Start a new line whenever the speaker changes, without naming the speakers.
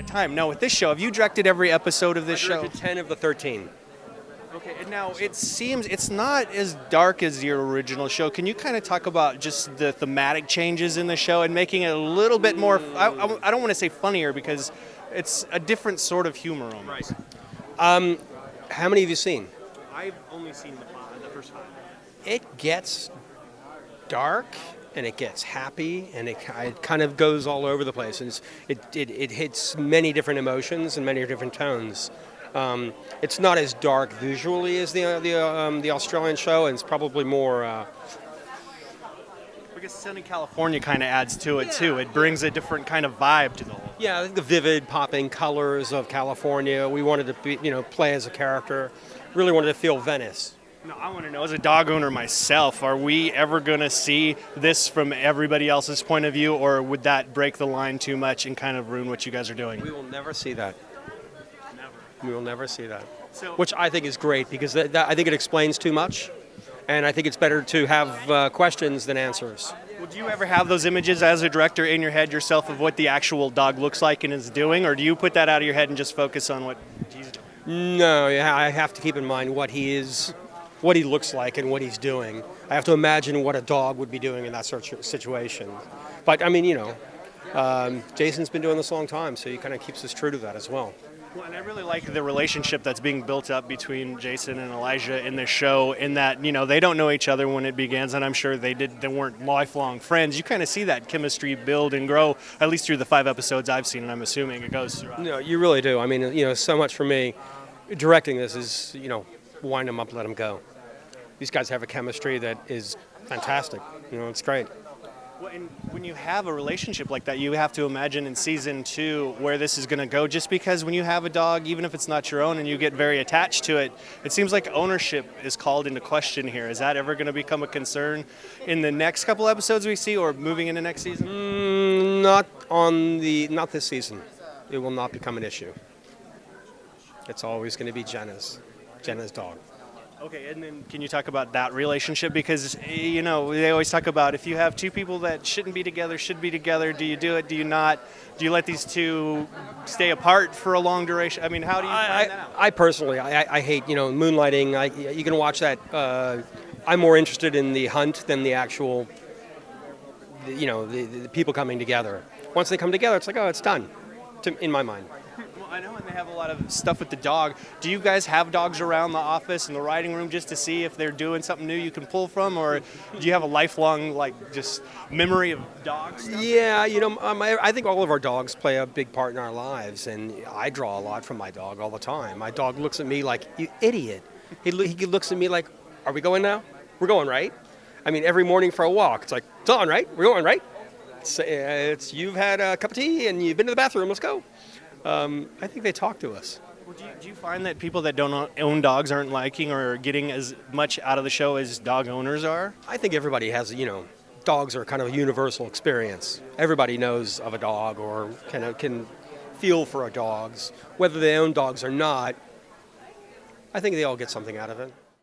time. Now, with this show, have you directed every episode of this
I
show?
directed 10 of the 13.
Okay, and now it seems it's not as dark as your original show. Can you kind of talk about just the thematic changes in the show and making it a little bit more, I don't want to say funnier because it's a different sort of humor almost.
How many have you seen?
I've only seen the first 5.
It gets dark and it gets happy and it kind of goes all over the place. And it hits many different emotions and many different tones. It's not as dark visually as the Australian show, and it's probably more.
I guess Sunny California kind of adds to it too. It brings a different kind of vibe to the whole.
Yeah, I think the vivid, popping colors of California. We wanted to play as a character. Really wanted to feel Venice.
No, I want to know, as a dog owner myself, are we ever going to see this from everybody else's point of view, or would that break the line too much and kind of ruin what you guys are doing?
We will never see that.
Never.
We will never see that.
So,
which I think is great because I think it explains too much, and I think it's better to have questions than answers.
well, do you ever have those images as a director in your head yourself of what the actual dog looks like and is doing, or do you put that out of your head and just focus on what he's doing?
No, yeah, I have to keep in mind what he is, what he looks like, and what he's doing. I have to imagine what a dog would be doing in that sort of situation. But I mean, Jason's been doing this a long time, so he kind of keeps us true to that as well.
Well, and I really like the relationship that's being built up between Jason and Elijah in this show, in that, they don't know each other when it begins, and I'm sure they weren't lifelong friends. You kind of see that chemistry build and grow, at least through the 5 episodes I've seen, and I'm assuming it goes throughout.
No, you really do. I mean, so much for me, directing this is, wind them up, let them go. These guys have a chemistry that is fantastic. It's great.
Well, and when you have a relationship like that, you have to imagine in season 2 where this is going to go, just because when you have a dog, even if it's not your own and you get very attached to it, it seems like ownership is called into question here. Is that ever going to become a concern in the next couple episodes we see, or moving into next season?
Not this season. It will not become an issue. It's always going to be Jenna's dog.
Okay, and then can you talk about that relationship? Because, they always talk about if you have 2 people that shouldn't be together, should be together, do you do it, do you not? Do you let these 2 stay apart for a long duration? I mean, how do you find that out?
I personally, I hate, moonlighting. You can watch that. I'm more interested in the hunt than the actual, the people coming together. Once they come together, it's like, oh, it's done, in my mind.
I know, and they have a lot of stuff with the dog. Do you guys have dogs around the office and the writing room just to see if they're doing something new you can pull from, or do you have a lifelong, just memory of dogs?
Yeah, I think all of our dogs play a big part in our lives, and I draw a lot from my dog all the time. My dog looks at me like, you idiot. He looks at me like, are we going now? We're going, right? I mean, every morning for a walk, it's like, it's on, right? We're going, right? It's you've had a cup of tea and you've been to the bathroom, let's go. I think they talk to us.
Well, do you find that people that don't own dogs aren't liking or getting as much out of the show as dog owners are?
I think everybody has, dogs are kind of a universal experience. Everybody knows of a dog or can feel for a dog's. Whether they own dogs or not, I think they all get something out of it.